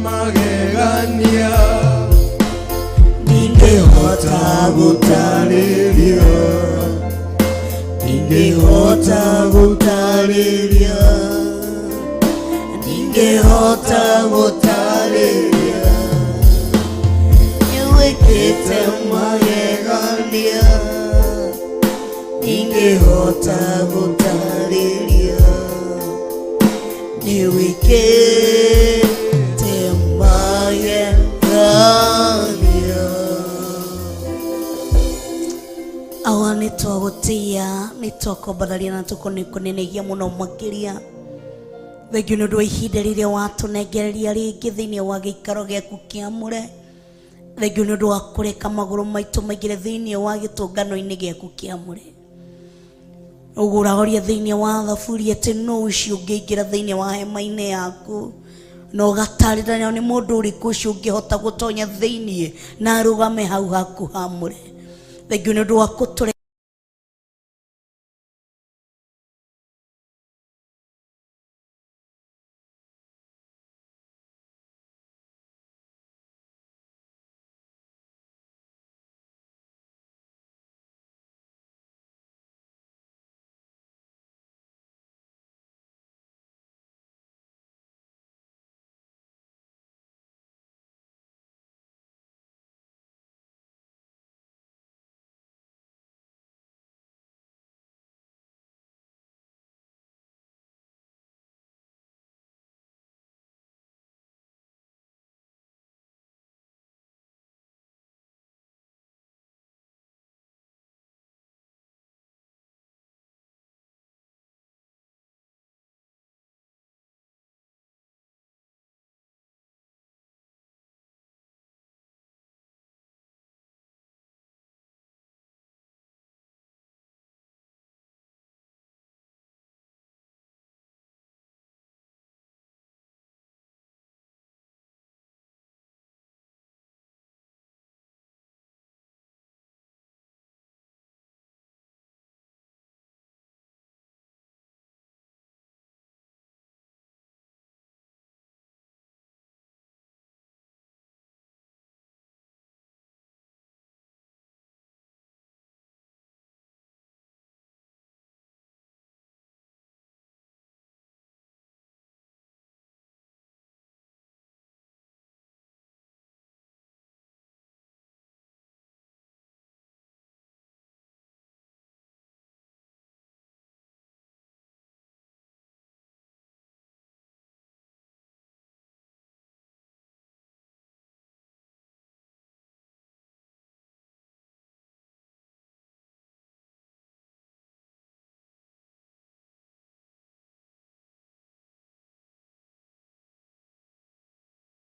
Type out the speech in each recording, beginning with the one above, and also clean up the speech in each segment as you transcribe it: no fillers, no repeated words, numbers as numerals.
magegania ningehota gũtarĩria ningehota gũtarĩria ningehota gũtarĩria nĩwĩkĩte magegania ningehota gũtarĩria nĩwĩkĩte magegania. Awa nĩtwagũtĩa nĩtwakombatharia na tũkũnenegia mũno makĩria. Thengiũ nĩ ũndũ wa ihinda rĩrĩa watũnengereria rĩngĩ thĩinĩ wa gĩikaro gĩaku kĩamũre. Thengiũ nĩ ũndũ wa kũreka magũrũ maitũ maingĩre thĩinĩ wa gĩtũngano-inĩ gĩaku kĩamũre. Ũguo ũrahoria thĩinĩ wa thaburi atĩ no ũcio ũngĩingĩra thĩinĩ wa hema-inĩ yaku na ũgatarĩria nĩ mũndũ ũrĩkũ ũcio ũngĩhota gũtonya thĩinĩ na arũgame hau haku hamũre. Thengiũ nĩ ũndũ wa gũtũre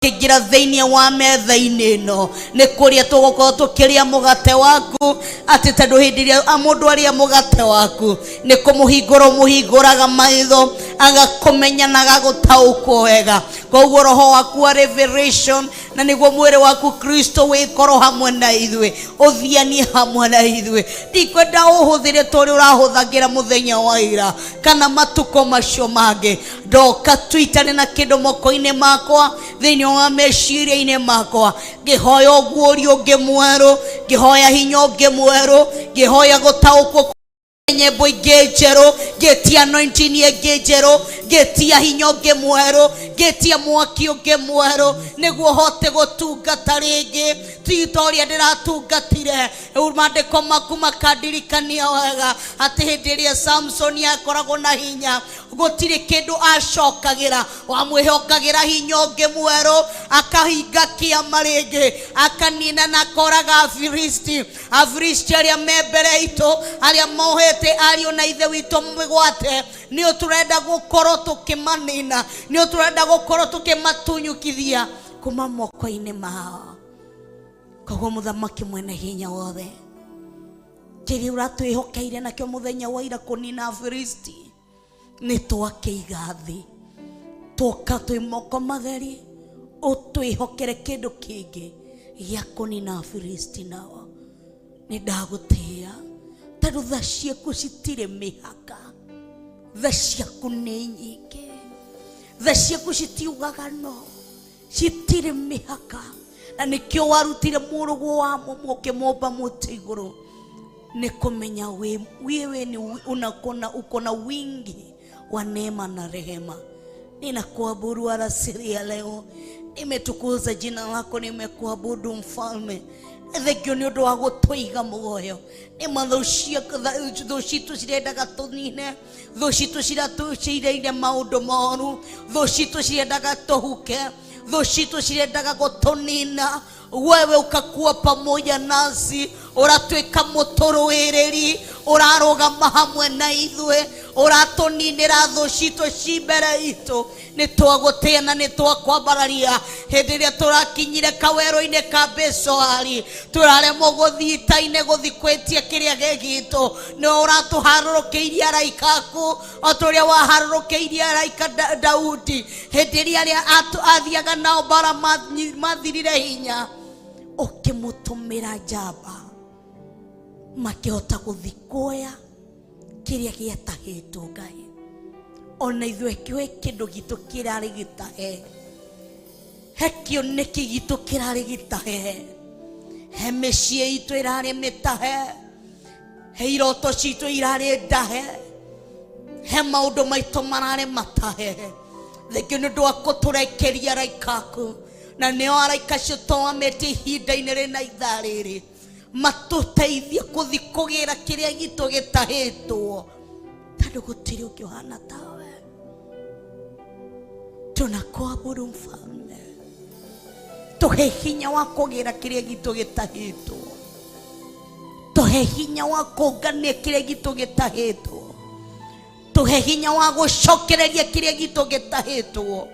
kĩgira thĩinĩ wa metha-inĩ ĩno nĩ kũrĩa tũgũkorwo tũkĩrĩa mũgate waku atĩ tondũ hĩndĩ ĩrĩa mũndũ arĩa mũgate waku nĩ kũmũhingũra mũhingũraga maitho agakũmenya na agagũtaũkwo wega. Koguo roho waku wa revelation na nĩguo mwĩrĩ waku Kristo wĩkorwo hamwe na ithuĩ ũthianie hamwe na ithuĩ. Ndikwenda ũhũthĩre tũrĩa ũrahũthagĩra mũthenya wa ira kana matukũ macio mangĩ. Ndoka tuitane na kĩndũ moko-inĩ makwa thĩinĩ wa meciria-inĩ makwa ngĩhoya ũguũrio ũngĩ mwerũ, ngĩhoya hinya ũngĩ mwerũ, ngĩhoya gũtaũkwo nyĩmbo ingĩ njerũ, ngĩtia anointing ĩngĩ njerũ, ngĩtia hinya ũngĩ mwerũ, ngĩtia mwaki ũngĩ mwerũ nĩguo hote gũtungata rĩngĩ tita ũrĩa ndĩratungatire. Maandĩko maku makandirikania wega atĩ hĩndĩ ĩrĩa Samson akoragwo na hinya gũtirĩ kĩndũ acokagĩra, wamwĩhokagĩra hinya ũngĩ mwerũ akahinga kĩama rĩngĩ akanina na koraga Afilisti arĩa me mbere itũ arĩa mohete ariũ na ithe witũ mĩgwate. Nĩo tũrenda gũkorwo tũkĩmanina, nĩo tũrenda gũkorwo tũkĩmatunyukithia kuma moko-inĩ mao. Koguo mũthamaki mwene hinya wothe, kĩrĩa ũratwĩhokeire nakĩo mũthenya wa ira kũnina Afilisti nĩ twakĩiga thĩ, twoka twĩ moko matheri ũtwĩhokere kĩndũ kĩngĩ gĩa kũnina Afilisti nao. Nĩ ndagũtĩĩa tondũ tha ciaku citirĩ mĩhaka, tha ciaku nĩ nyingĩ, tha ciaku citiugaga no, citirĩ mĩhaka, na nĩkĩo warutire mũrũgũ wa mũkĩmũmba mũtĩ igũrũ, nĩ kũmenya wewe ni uko na wingi wa neema na rehema. Ninakuabudu alasiri ya leo, nimetukuza jina lako, nimekuabudu Mfalme. Thengio nĩ ũndũ wa gũtũiga muoyo. Nĩ mathũcia thũ citũ cirendaga tũnine, thũ citũ ciratũciireire maũndũ moru, thũ citũ cirendaga tũhuke, thũ citũ cirendaga gũtũnina. Wewe ukakuwa pamoja nasi, uratuĩka mũtũrũĩrĩri, urarũgama hamwe na ithuĩ, uratuninĩra thũ citũ ci mbere itũ. Nĩ twagũtĩa na nĩ twakwambararia. Hĩndĩ ĩrĩa tũrakinyire kawerũ-inĩ ka Besoari, tũraremwo gũthiĩ ita-inĩ gũthiĩ kwĩtia kĩrĩa gĩgitũ, nĩ ũratũharũrũkĩirie araika aku, o ta ũrĩa waharũrũkĩirie araika Daudi hĩndĩ ĩrĩa athiaga nao mbara mathirire hinya, ũkĩmũtũmĩra njamba makĩhota gũthiĩ kuoya kĩrĩa gĩatahĩtwo. Ngai, ona ithuĩ kĩoĩ kĩndũ gitũ kĩrarĩ gĩtahe, he kĩoneki gitũ kĩrarĩ gĩtahe, he mĩciĩ itũ ĩrarĩ mĩtahe, he iroto citũ irarĩ ndahe, he maũndũ maitũ mararĩ matahe. Thengio nĩ ũndũ wa gũtũrekeria araika aku, na nĩo araika acio tũamĩte ihinda-inĩ rĩna ithaa rĩrĩ, matũteithie gũthiĩ kũgĩra kĩrĩa gitũ gĩtahĩtwo, tondũ gũtirĩ ũngĩ ũhana tawe. Tunakuabudu Mfalme, tũhe hinya wa kũgĩra kĩrĩa gitũ gĩtahĩtwo, tũhe hinya wa kũngania kĩrĩa gitũ gĩtahĩtwo, tũhe hinya wa gũcokereria kĩrĩa gitũ gĩtahĩtwo.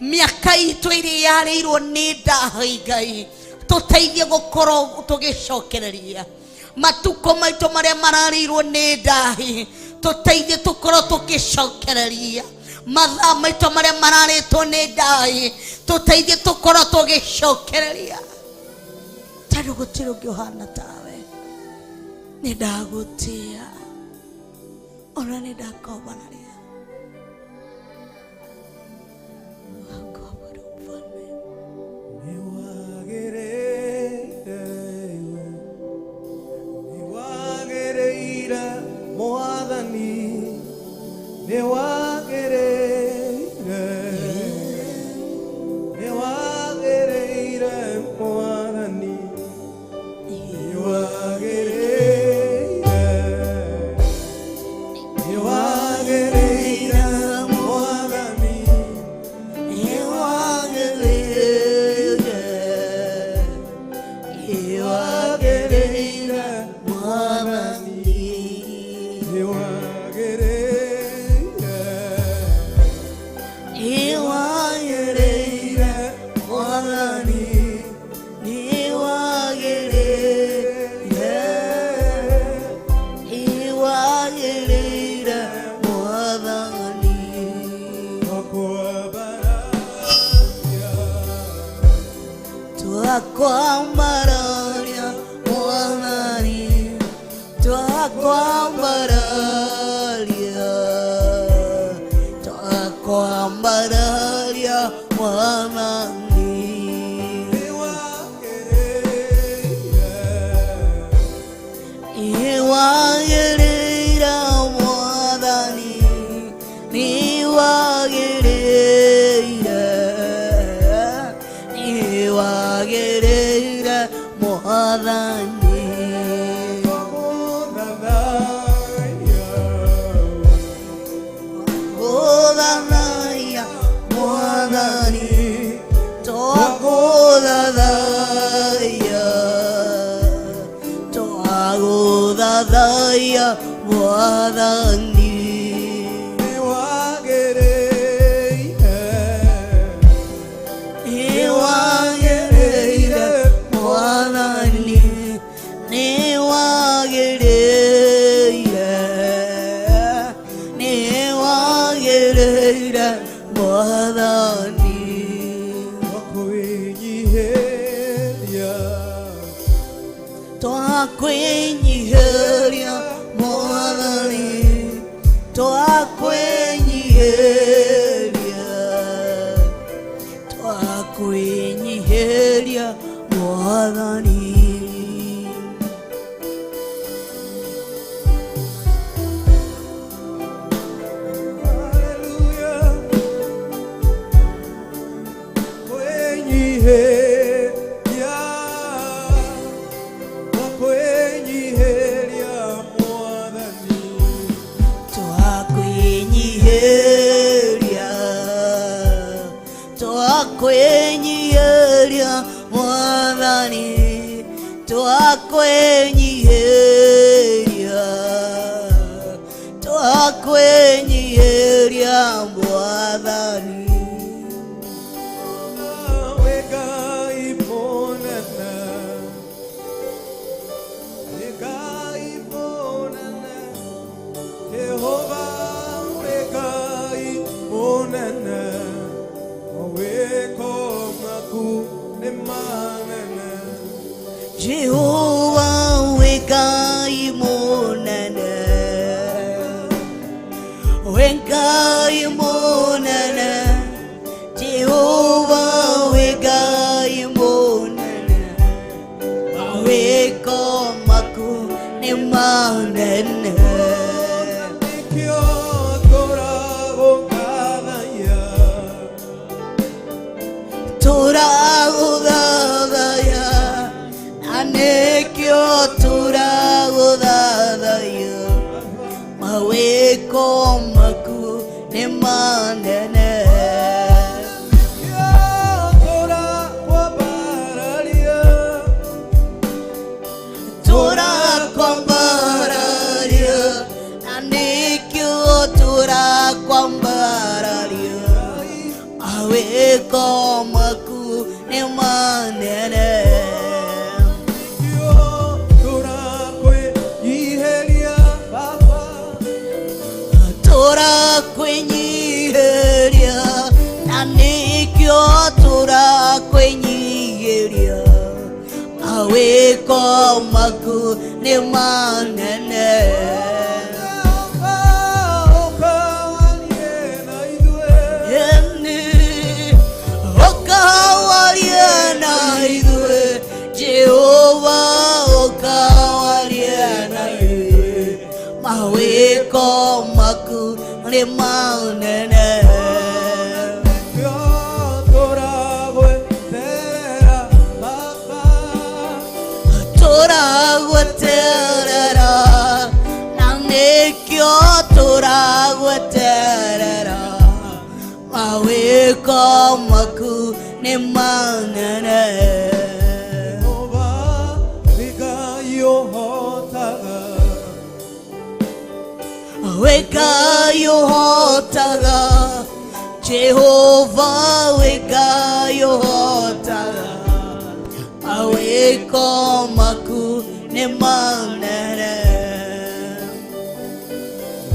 Mĩaka itũ ĩrĩa yarĩirwo nĩ ndahi, Ngai, tũteithie gũkorwo tũgĩcokereria. Matukũ maitũ marĩa mararĩirwo nĩ ndahi, tũteithie tũkorwo tũgĩcokereria. Mathaa maitũ marĩa mararĩtwo nĩ ndahi, tũteithie tũkorwo tũgĩcokereria, tondũ gũtirĩ ũngĩ ũhana tawe. Nĩ ndagũtĩa, ona nĩ ndakombanaria. kwĩnyihĩria Mwathani. Twakwenyiheria Mwathani, twakwenyiheria, twakwenyiheria Mwathani. Jehovah wekai monana, wekai monana, Jehovah wekai monana, weko maku ne manana. Anekyo turagodadaya, maweko maku ne manene. Turakwambararia, anekyo turakwambararia, maweko maku ne manene. Twakwenyiheria, nanikyo twakwenyiheria, maweko maku ne manene. Okawalie na idue, Jehovah okawalie na idue, maweko maku ne manene. Toragweterera, nanekyo toragweterera, maweko maku ne manene. Wegayo hotaga, Jehovah wegayo hotaga, aweko maku ne manene.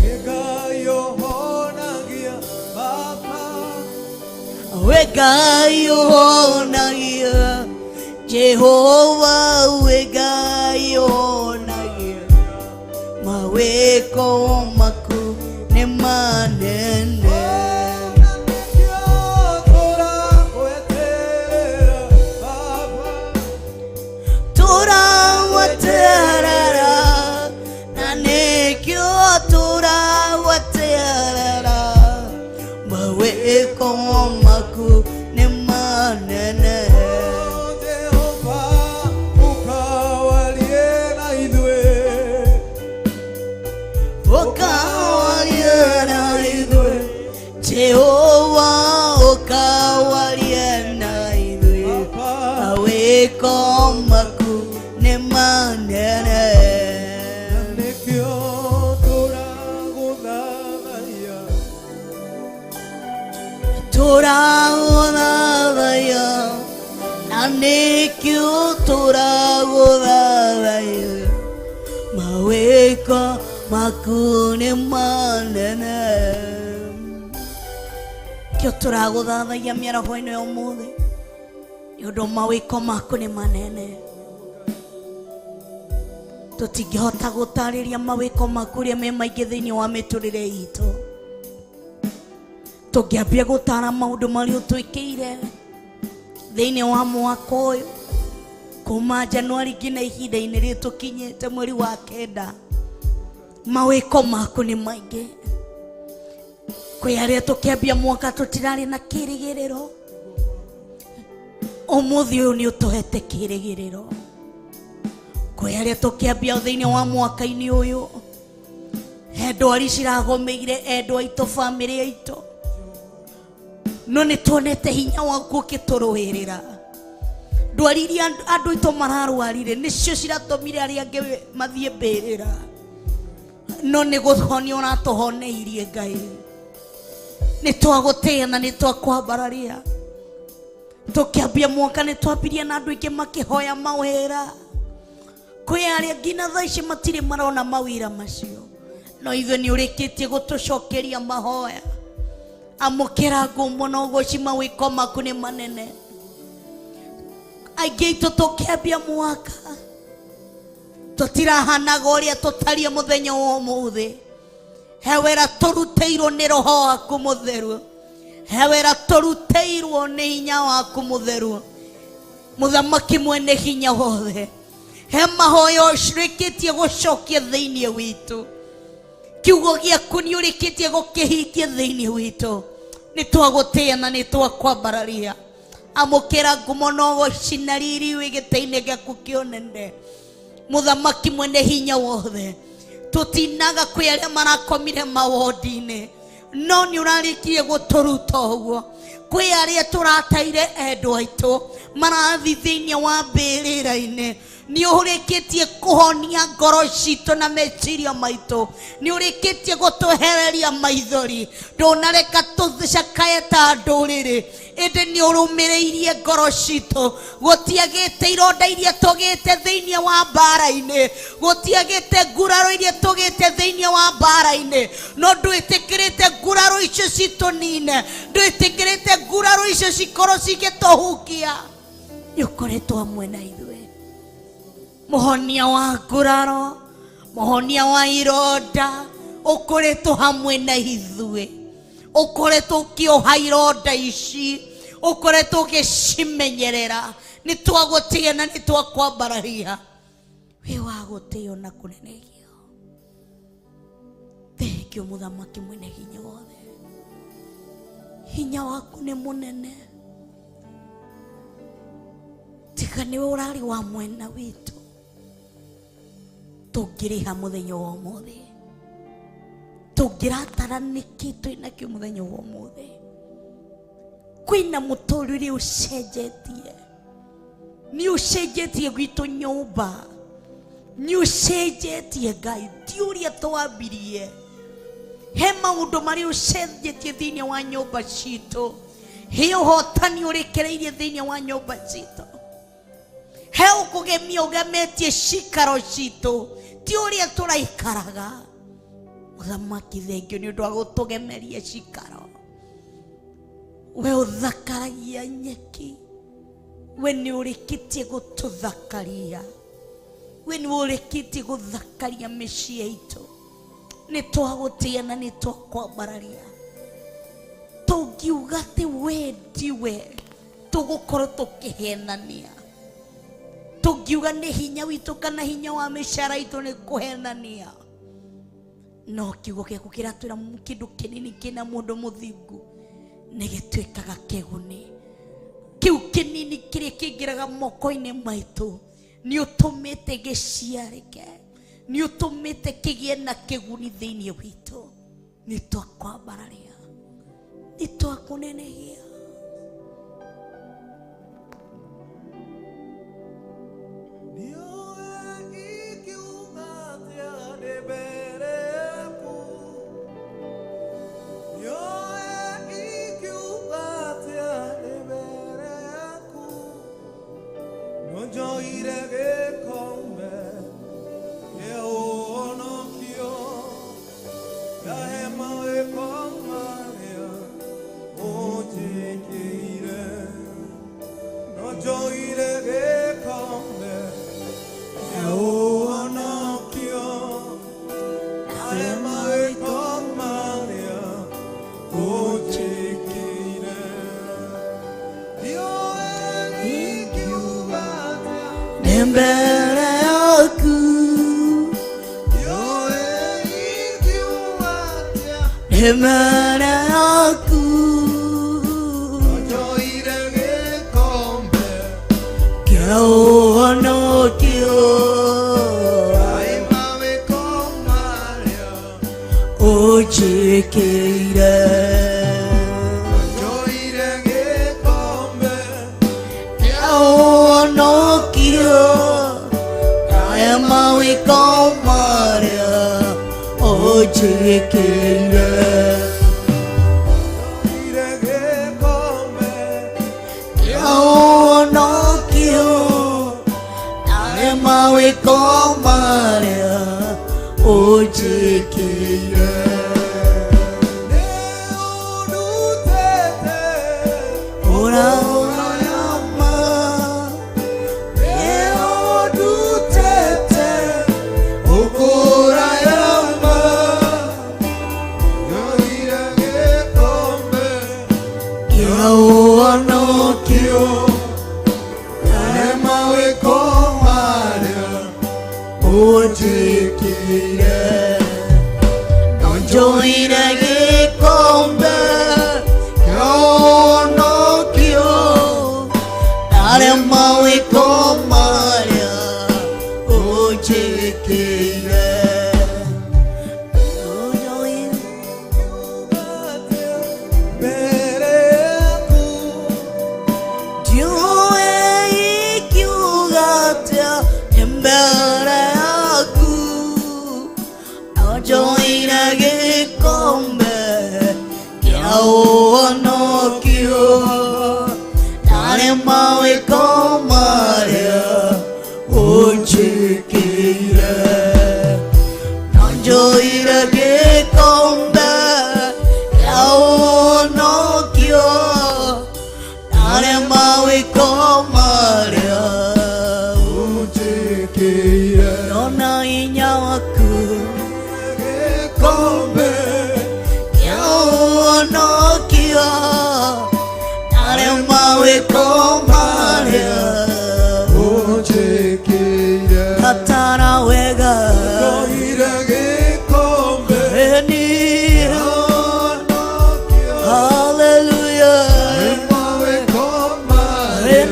Wegayo honagia Baba, wegayo honagia, Jehovah wegayo honagia, maweko maku ne manene. Turawaterera, nanekyo turawaterera, maweko maku ne manene. Jehovah okawalie na idue, aweko maku ne manene. Anekyo turagodadaya, turagodadaya, anekyo turagodadaya, maweko maku ne manene. Kyo turagodadaya mĩaraho-inĩ ya ũmũthĩ nĩ ũndũ mawĩko maku nĩ manene. Tũtingĩhota gũtarĩria mawĩko maku ũrĩa me maingĩ thĩinĩ wa mĩtũrĩre itũ. Tũngĩambia gũtara maũndũ marĩa ũtwĩkĩire, thĩinĩ wa mwaka ũyũ kuma Januari nginya ihinda-inĩ rĩtũkinyĩte mweri wa kenda, mawĩko maku nĩ maingĩ. Kwĩ arĩa tũkĩambia mwaka tũtirarĩ na kĩrĩgĩrĩro, ũmũthĩ ũyũ nĩ ũtũhete kĩrĩgĩrĩro. Kwĩ arĩa tũkĩambia thĩinĩ wa mwaka-inĩ ũyũ he ndwari ciragomeire endwa aitũ, bamĩrĩ aitũ, no nĩ tuonete hinya waku ũkĩtũrũĩrĩra. Ndwari iria andũ aitũ mararwarire nĩcio ciratũmire arĩa angĩ mathiĩ mbĩrĩra, no nĩ gũhonia ũratũhoneirie Ngai. Nĩ twagũtĩĩa na nĩ twakwambararia. Tũkĩambia mwaka nĩ twambirie na andũ aingĩ makĩhoya mawĩra. Kwĩ arĩa nginya thaa ici matirĩ marona mawĩra macio, no ithuĩ nĩ ũrĩkĩtie gũtũcokeria mahoya. Amũkĩra ngumo na ũgũci, mawĩko maku nĩ manene. Aingĩ aitũ tũkĩambia mwaka tũtirahanaga ũrĩa tũtarie mũthenya wa ũmũthĩ. He wĩra tũrutĩirwo nĩ Roho waku mũtheru, he wĩra tũrutĩirwo nĩ hinya waku mũtheru, Mũthamaki mwene hinya wothe. He mahoya ũrĩkĩtie gũcokia thĩinĩ witũ, kiugo gĩaku nĩ ũrĩkĩtie gũkĩhingia thĩinĩ witũ. Nĩ twagũtĩĩa na nĩ twakwambararia. Amũkĩra ngumo na ũgooci na riri wĩ gĩtĩ-inĩ gĩaku kĩonene, Mũthamaki mwene hinya wothe. Tũtinaga kwĩ arĩa marakomire mawodi-inĩ, no nĩ ũrarĩkirie gũtũruta ũguo. Kwĩ arĩa tũrataire endwa aitũ marathi thĩinĩ wa mbĩrĩra-inĩ, nĩ ũrĩkĩtie kũhonia ngoro citũ na meciria maitũ. Nĩ ũrĩkĩtie gũtũhereria maithori, ndũnareka tũcakaye ta ndũrĩrĩ, ĩndĩ nĩ ũrũmĩrĩirie ngoro citũ. Gũtiagĩte ironda iria tũgĩte thĩinĩ wa mbara-inĩ, gũtiagĩte nguraro iria tũgĩte thĩinĩ wa mbara-inĩ, no ndwĩtĩkĩrĩte nguraro icio citũnine, ndwĩtĩkĩrĩte nguraro icio cikorwo cigĩtũhukia. Nĩ ũkoretwo hamwe na ithuĩ, mũhonia wa nguraro, mũhonia wa ironda, ũkoretwo hamwe na ithuĩ. Ũkoretwo ũkĩoha ironda ici, ũkoretwo ũgĩcimenyerera. Nĩ twagũtĩĩa na nĩ twakwambararia. Wĩ wa gũtĩĩo na kũnenehio. Thengio Mũthamaki mwene hinya wothe. Hinya waku nĩ mũnene, tiga nĩwe ũrarĩ wa mwena witũ. Tũngĩrĩha mũthenya wa ũmũthĩ, tũngĩratara nĩkĩ twĩnakĩo mũthenya wa ũmũthĩ. Kwĩna mũtũrĩre ũcenjetie, nĩ ũcenjetie gwitũ nyũmba, nĩ ũcenjetie Ngai, ti ũrĩa twambirie. He maũndũ marĩa ũcenjetie thĩinĩ wa nyũmba citũ, he ũhotani ũrekereirie thĩinĩ wa nyũmba citũ, he ũkũgemia ũgemetie cikaro citũ, ti ũrĩa tũraikaraga. Mũthamaki thengio nĩ ũndũ wa gũtũgemeria cikaro. We ũthakaragia nyeki, we nĩ ũrĩkĩtie gũtũthakaria, we nĩ ũrĩkĩtie gũthakaria mĩciĩ itũ. Nĩ twagũtĩĩa na nĩ twakwambararia. Tũngiuga atĩ we ndiwe, tũgũkorwo tũkĩhenania. Tũngiuga nĩ hinya witũ kana hinya wa mĩcara itũ nĩ kũhenania, no kiugo gĩaku kĩratwĩra kĩndũ kĩnini kĩna mũndũ mũthingu nĩ gĩtuĩkaga kĩguni. Kĩu kĩnini kĩrĩa kĩingĩraga moko-inĩ maitũ nĩ ũtũmĩte gĩciarĩke, nĩ ũtũmĩte kĩgĩe na kĩguni thĩinĩ witũ. Nĩ twakwambararia, nĩ twakũnenehia. mbele yaku mbele yaku kia ũhonokio ũnjĩkĩire kia ũhonokio aya mawĩko marĩa ũnjĩkĩire mawĩko marĩa ũnjĩkĩire ũraũrama ũndutĩte ũkũrayama kia ũhonokio ũnjĩkĩire nonjoire gĩkombe kia ũhonokio narĩa mawĩko marĩa ũnjĩkĩire nonjoire gĩkombe kia ũhonokio narĩa mawĩko marĩa ũnjĩkĩire nonjoire gĩkombe kia ũhonokio narĩa mawĩko marĩa ũnjĩkĩire nona hinya waku kombe kia ũhonokio narĩa mawĩko marĩa ũnjĩkĩire katara wega nonjoire gĩkombe kia ũhonokio hallelujah mawĩko marĩa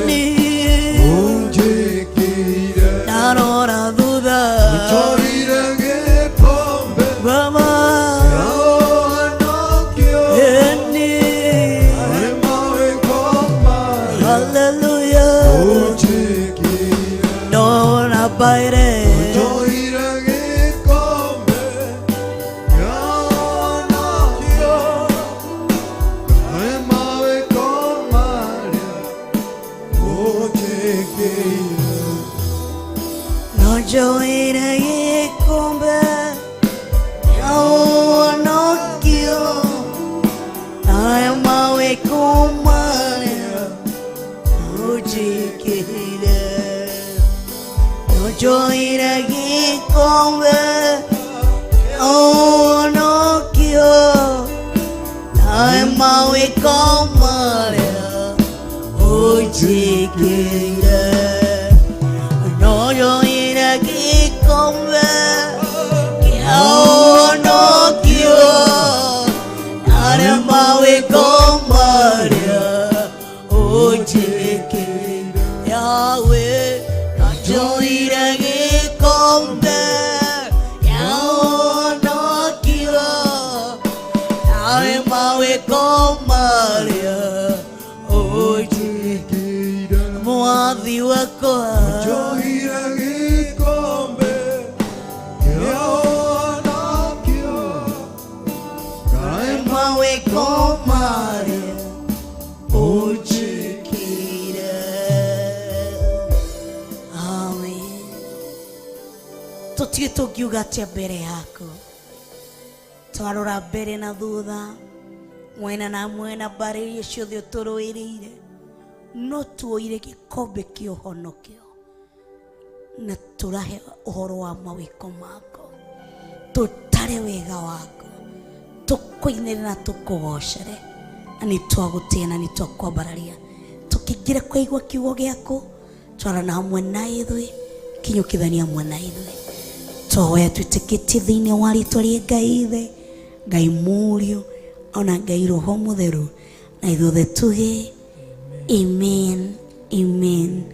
ũnjĩkĩire narora thutha nonjoire gĩkombe mama hallelujah nona baire nonjoire gĩkombe kia ũhonokio narĩa mawĩko marĩa ũnjĩkĩire nonjoire gĩkombe kia ũhonokio narĩa mawĩko marĩa ũnjĩkĩire nonjoire gĩkombe kia ũhonokio narĩa mawĩko marĩa ũnjĩkĩire nonjoire gĩkombe kia ũhonokio narĩa mawĩko marĩa ũnjĩkĩire Yahweh nonjoire gĩkombe kia ũhonokio narĩa mawĩko marĩa ũnjĩkĩire mwathi wakwa nonjoire gĩkombe kia ũhonokio narĩa mawĩko marĩa ũnjĩkĩire. Amen. Tũtirĩ tũngiuga atĩa mbere yaku, twarora mbere na thutha, mwena na mwena, mbara iria ciothe ũtũrũĩrĩire, no tuoire gĩkombe kĩa ũhonokio na tũrahe ũhoro wa mawĩko mako, tũtare wega wako, tũkũinĩre na tũkũgocere, na nĩ twagũtĩĩa na nĩ twakwambararia, tũkĩingĩra kwaigua kiugo gĩaku, twarana hamwe na ithuĩ kinyukithania mwana ithe toya twitikiti thiini wa ritwa ria Ngai ithe Ngai Murio ona Ngai Roho Mutheru na ithuothe tuge amen, amen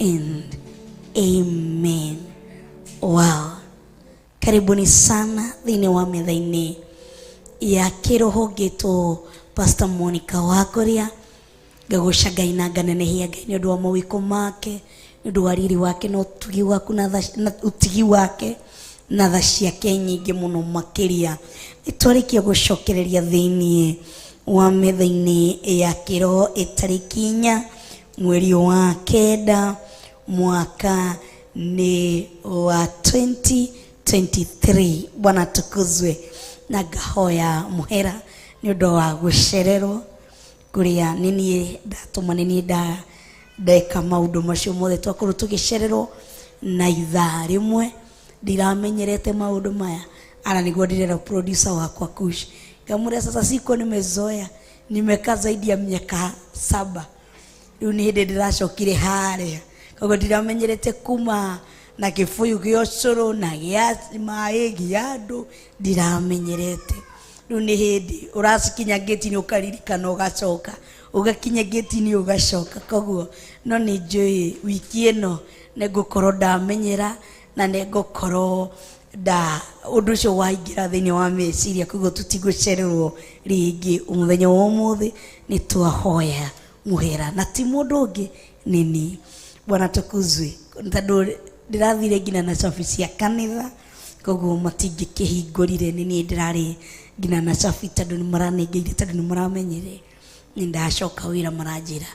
and amen. Wow, karibuni sana thiini wa metha-ini ya kiroho ngitwo Pastor Monica Wakoria ngaguca Ngai na nganenehia Ngai ni undu wa mawiko make ni undu wa riri wake na utugi waku na utigi wake na tha ciake nyingi muno makiria itwarikia gucokereria thiini wa metha-ini ya kiroho itariki 4 mweri wa 9 mwaka ni wa 2023. Bwana tukuzwe na ngahoya muhera ni undu wa gucererwo kuria nini ndatuma nini ndeka maundu macio mothe twakorwo tugicererwo na ithaa rimwe ndiramenyerete maundu maya ana niguo ndirera producer wakwa Kush kamure sasa siko nimezoea nimekaa zaidi ya miaka 7 riu ni hindi ndiracokire haria koguo ndiramenyerete kuma na kifuyu gio curu na gia mai gia andu ndiramenyerete riu ni hindi urasikinya gate ni ukaririkana ugacoka ugakinya gate ni ugacoka koguo no ni njui wiki ino negukorwo ndamenyera na negukorwo da undu ucio waingira thiini wa meciria koguo tutigucererwo ringi umuthenya wa umuthi ni twahoya muhera na ti mundu ungi nini. Bwana tukuzwe tondu ndirathire ngina na cabi cia kanitha koguo matingikihingurire nini ndirari ngina na cabi tondu ni maranengeire tondu ni maramenyere ni ndacoka wira maranjira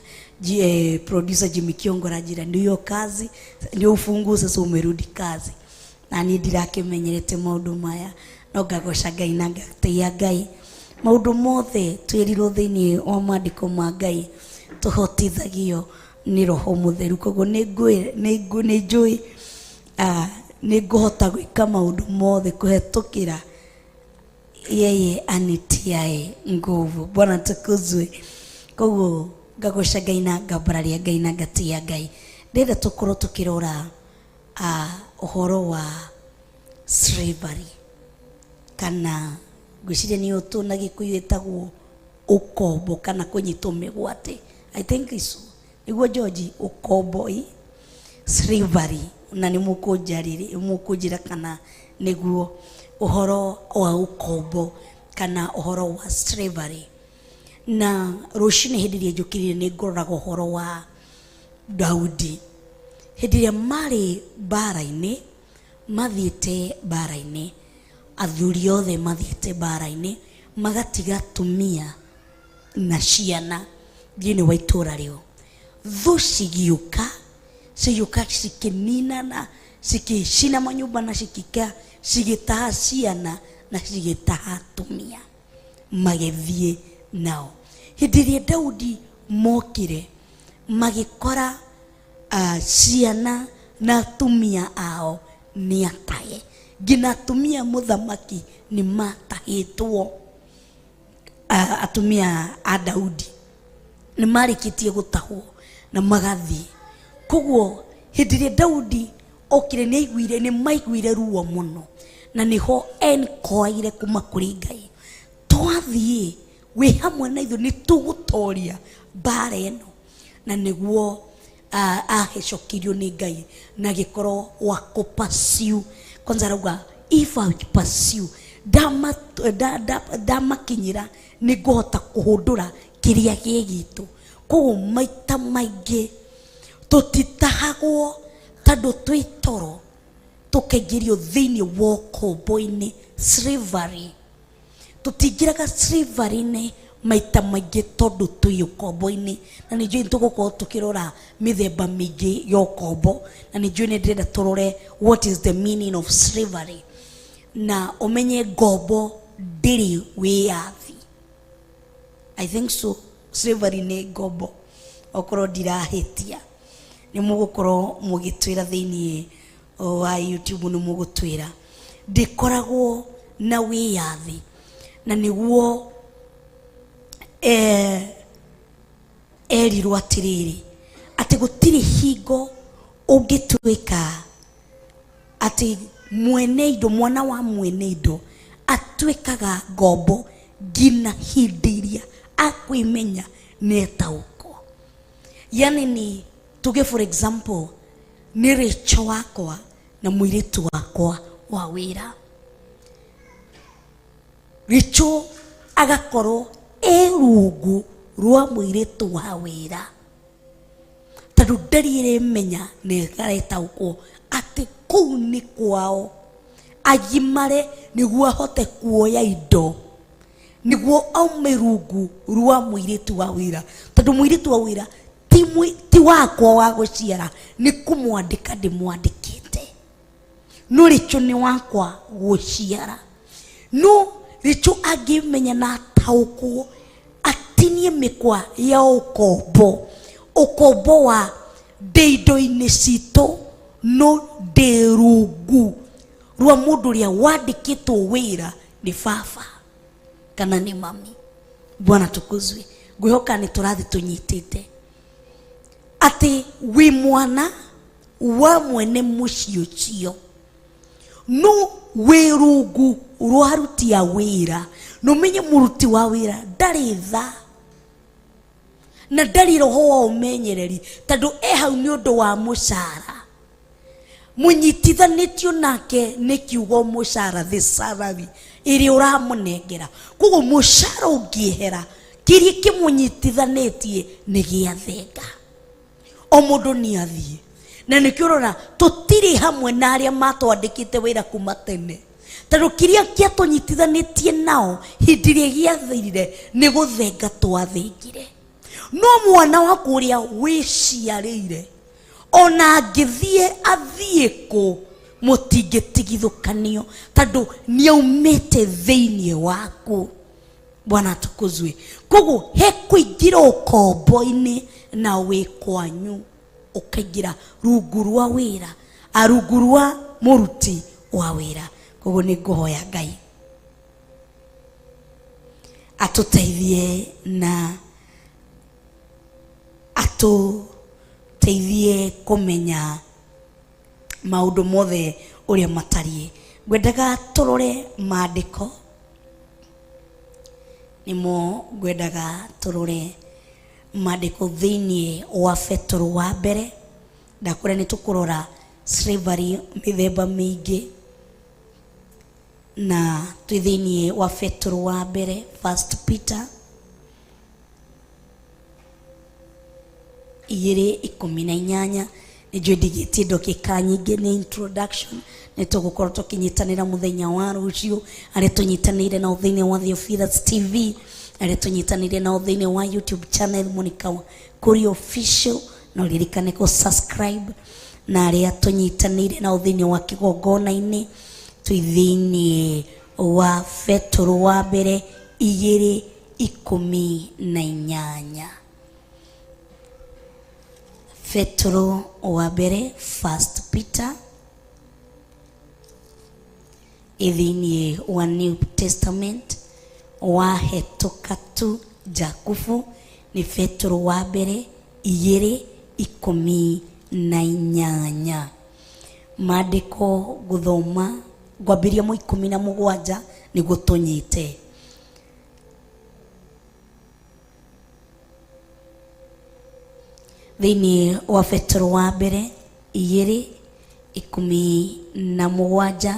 producer Jimmy Kiongo ranjira ndio kazi ndio ufungu sasa umerudi kazi na ni ndirakimenyerete maundu maya no ngagoca Ngai na ngateia Ngai maundu mothe twirirwo thiini wa maandiko ma Ngai tuhotithagio ni Roho Mutheru koguo ni njui ni nguhota gwika maundu mothe kuhetukira yeye anitiae nguvu. Bwana tukuzwe koguo ngagoca Ngai na ngambararia Ngai na ngatia Ngai ndenda tukorwo tukirora uhoro wa slavery kana gwiciria ni utuna gikuyu etagwo ukombo kana kunyitwo migwate. I think iso niguo George ukombo slavery na ni mukunjira kana niguo uhoro wa ukombo kana uhoro wa slavery. Na ruci-ini hindi iria njukirire ni ngoraga uhoro wa Daudi hindi iria mari bara-ini mathiite bara-ini athuri othe mathiite bara-ini magatiga tumia na ciana thiini wa itura rio thu cigiuka cikinina cikicina manyumba na cikika cigitaha ciana na cigitaha tumia magethie nao. Hindi iria Daudi mokire magikora ciana na tumia ao ni ataye ngina tumia muthamaki ni matahitwo atumia a Daudi ni marikitie gutahwo na magathi koguo hindi iria Daudi okire ni maiguire ruo muno na niho enkoire kuma kuri Ngai twathie we hamwe na ithu ni tugutoria bara eno na niguo ahecokirio ni Ngai na gikorwo wa kupasiu kwanza rauga if I pursue damakinyira ni ngota kuhundura kiria gigitu koguo maita maingi tutitahagwo tondu twitoro tukaingĩrio thiini wa ukombo-ini slavery. Tutingiraga slavery-ini maita maingi tondu twi ukombo-ini na ni njui tugukorwo tukirora mithemba mingi ya ukombo na ni njui ni ndirenda turore what is the meaning of slavery na umenye ngombo ndiri wiathi. I think so slavery ni ngombo okorwo ndirahitia ni mugukorwo mugitwira thiini wa YouTube ni mugutwira ndikoragwo na wiathi na niguo erirwo atiriri ati gutiri hingo ungitwika ati mwene indo mwana wa mwene indo atwekaga ngombo gina hindiria akwimenya netauko. Yani ni tuge for example ni Richo wakwa na mwiritu wakwa wa wira. Richo agakorwo rungu rwa mwiritu wa wira tondu ndarire menya negaretaukwo ati kuu ni kwao agimare niguo ahote kuoya indo niguo aume rungu rwa mwiritu wa wira tondu mwiritu wa wira ti wakwa wa guciara ni kumwandika ndimwandikite no Richo ni wakwa guciara no Richo agimenya na taukwo atinie mikwa ya ukombo wa ndeindo-ini cito no ndirungu rwa mundu ria wandikitwo wira ni baba kana ni mami. Bwana tukuzwe. Ngwihoka ni turathi tunyitite ati wi mwana wa mwene mucio cio no wirungu rwa aruti a wira no menye muruti wa wira ndari tha na ndari roho wa umenyereri tondu hau ni undu wa mucara munyitithanitio nake ni kiugo mucara the salary iri uramunengera kugo mucara ungihera kiri kimunyitithanitie ni giathenga o mundu ni athie na nikiurora tutiri hamwe na aria matwandikite wira kuma tene tondu kiria kiatunyitithanitie nao hindi ria giathirire ni guthenga twathengire no mwana waku uria wiciarire ona angithie athie ku mutingitigithukanio tondu niaumite thiini waku. Bwana tukuzwe. Koguo he kuingira ukombo-ini na wi kwanyu ukaingira rungu rwa wira rungu rwa muruti wa wira. Koguo ni nguhoya Ngai atuteithie na atuteithie kumenya maundu mothe uria matarie. Ngwendaga turore maandiko nimo ngwendaga turore maandiko thiini wa Petro wa mbere ndakore ni tukurora slavery mithemba mingi na twithiini wa Petro wa mbere 1 Peter 2:18 nijue ndigiti ndokika nyingi ni introduction nitugukorwo tukinyitanira muthenya wa rucio ari tunyitanire na uthiini wa Theophilus TV ari tunyitanire na uthiini wa YouTube channel Monica Kuri official na uririkane ku subscribe na ari tunyitanire na uthiini wa kigongona-ini twithiini wa Petro wa mbere 2:18 Petro wa mbere 1 Peter idhini wa New Testament wa hetoka tu Jakufu ni Petro wa mbere 2:18 maandiko guthoma ngwambiria mu 17 ni gutunyite thini wa Petro wa mbere 2:17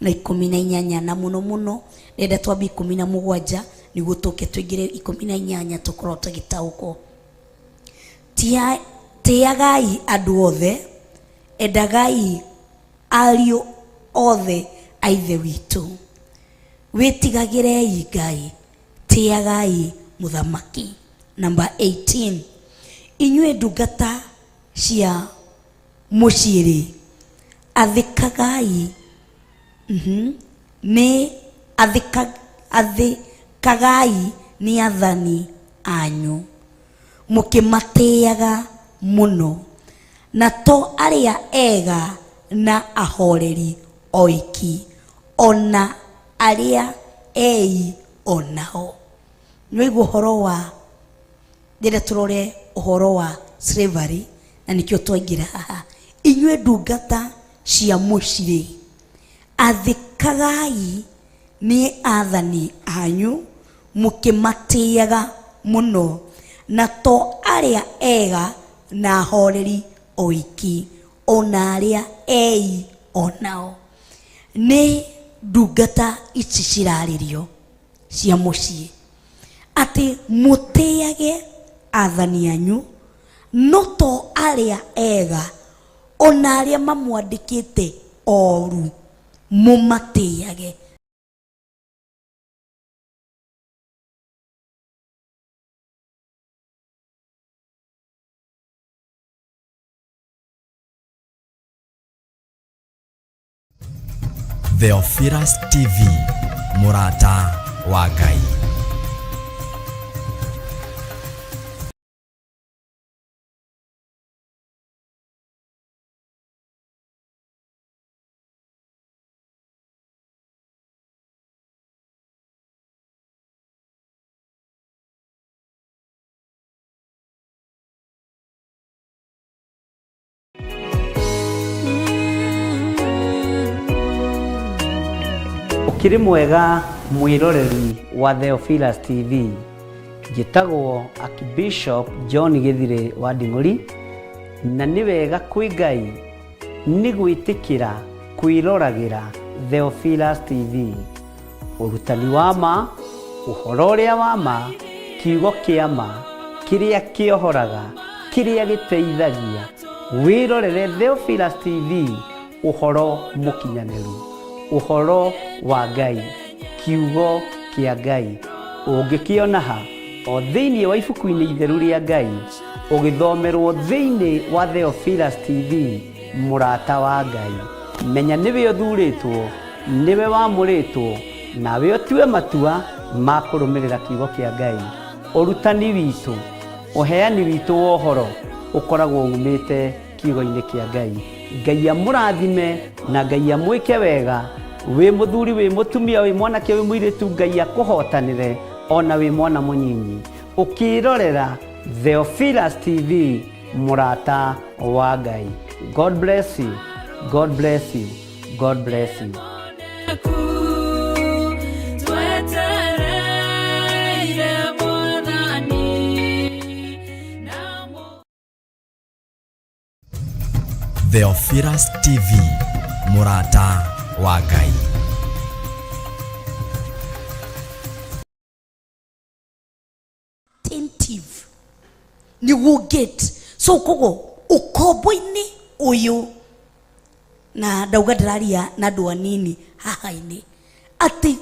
na 18 na muno nenda twambi 17 niguo tuke twingire 18 tukorwo tugitauko. Tiagai andu othe endagai ariu othe aithe witu witigagirei Ngai tiagai muthamaki. Number 18 inywe ndungata cia muciiri athikagai ni athikagai ni athani anyu mukimatiaga muno na to aria ega na ahoreri oiki ona aria ei onao. Nĩguo horo wa ndĩrenda turore uhoro wa slavery na nikio twaingira haha. Inywe ndungata cia mucii athikagai ni athani anyu mukimatiaga muno na to aria ega na horeri oiki ona aria ei onao. Ni ndungata ici ciraririo cia mucii ati mutiage athani anyu no to aria ega ona aria mamwandikite oru mumatiage. Theophilus TV, Murata wa Ngai. Ukiri mwega mwiroreri wa Theophilus TV, njitagwo Archbishop John Githire wa Nding'uri, na ni wega kwi Ngai ni gwitikira kwiragira Theophilus TV, urutani wa ma, uhoro uria wa ma, kiugo kia ma, kiria kiohoraga, kiria giteithagia. Wirorere Theophilus TV, uhoro mukinyaniru, uhoro wa Ngai, kiugo kia Ngai. Ungikiona ha o thiini wa ibuku-ini itheru ria Ngai, ugithomerwo thiini wa Theophilus TV, Murata wa Ngai. Menya niwe uthuritwo, niwe wamuritwo, nawe utiwe matua ma kurumirira kiugo kia Ngai. Urutani witu, uheani witu wa uhoro ukoragwo umite kiugo-ini kia Ngai. Ngai amurathime na Ngai amwike wega. We muthuri, we mutumia, we mwanake, we muiritu, Ngai akuhotanire ona we mwana munyinyi. Ukirorera Theophilus TV, Murata wa Ngai. God bless you. God bless you. God bless you. Theophilus TV, Murata wa Ngai. Attentive ni get so kogo ukombo-ini uyu na ndauga ndiraria na andu anini haha-ini ati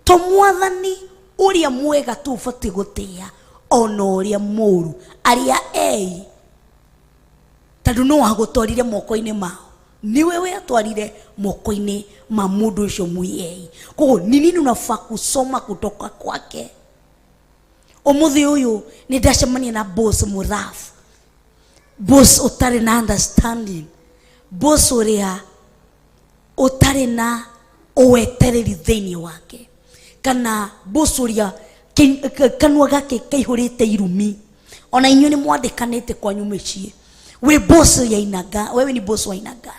to mwathani uria mwega tu ubati gutia ona uria muru aria ei tondu no agutwarire moko-ini mao, ni wewe atwarire moko-ini ma mundu ucio mwiyei. Koguo ni nini unafaa kusoma kutoka kwake? Umuthi uyu ni ndacemania na boss murafu, boss utari na understanding, boss uria utari na uwetereri thiini wake, kana boss uria kanua gake kaihurite irumi. Ona inyuĩ ni mwandikanite kwanyu micii, we boss ya inaga, wewe ni boss wa inaga.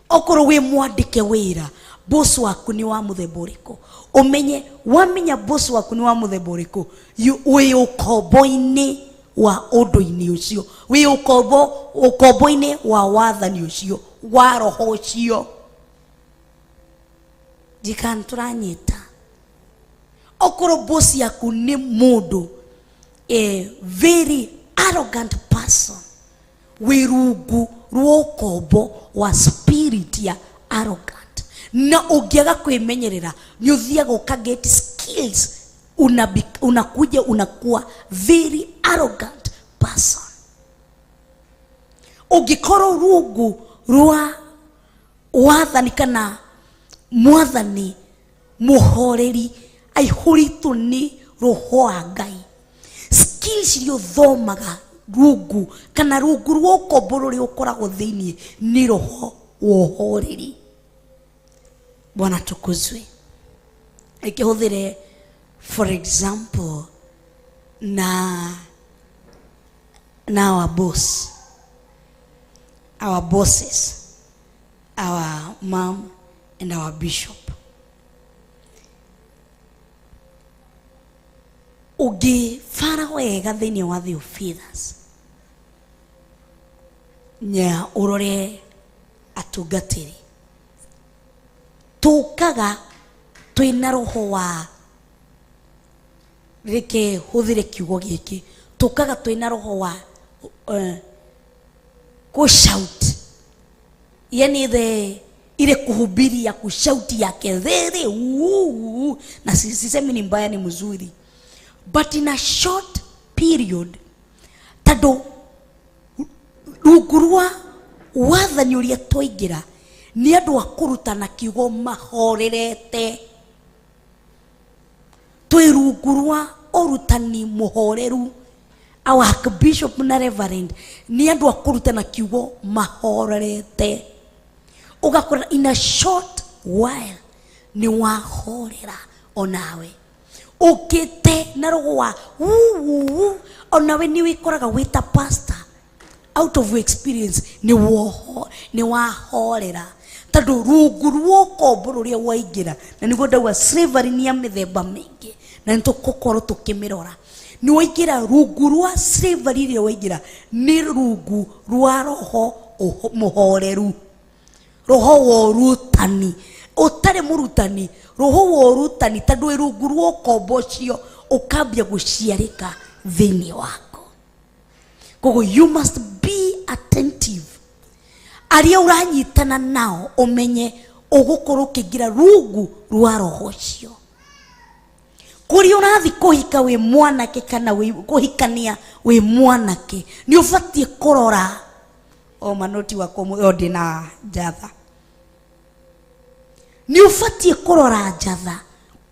Okoro we mwandike wira, boss waku ni wa muthemba uriku, umenye wamenya boss waku ni wa muthemba uriku, we ukombo-ini wa undu-ini ucio, we ukombo-ini wa wathani ucio, wa roho ucio. Jikani turanyita. Okoro boss yaku ni mundu a very arrogant person, we rungu rwa ukombo wa spirit ya arrogant, na ungiaga kwimenyerera ni uthiaga ukaget skills, unakuja unakuwa very arrogant person. Ungikoro rungu rwa wathani kana mwathani muhoreri aihuritu ni roho wa Ngai, skills iria uthomaga rungu kana rungu rwa ukombo ruria ukoragwo thiini ni roho wa uhoreri. Bwana tukuzwe. Ikihuthire for example na our bosses, our mom and our bishop. Ugi fara wega thini wa Theophilus nya urore atugatiri tukaga twina roho wa reke huthire kiugo giki tukaga twina roho wa ku shout, yani ile kuhubiri ya kushauti yake there na sisemi ni mbaya, ni mzuri, but in a short period tado rugurwa wathani uria toingira ni andu akurutana kiugo mahorerete, twirungurwa orutani muhoreru. Our bishop na reverend ni andu akurutana kiugo mahorerete, ugakora in a short while ni wahorera onawe ukite na roho wa onawe ni wikoraga wita pastor out of experience ni wahorera tado rugurwo kombo ruria waingira na niguo ndauga slavery ni ya mithemba mingi na nitukorwo tukimirora ni waingira rungu rwa slavery iria waingira ni rungu rwa roho muhoreru, roho wa urutani utare murutani, roho wa urutani tado rungu rwo kombo cio ukambia guciarika thini wako. Kogo you must be attentive aria uranyitana nao umenye ugukorwo kigira rungu rwa roho cio. Kuri urathi kuhika we mwanake kana we kuhikania we mwanake ni ufatie kurora o manoti wako muode na jatha, ni ufatie kurora jatha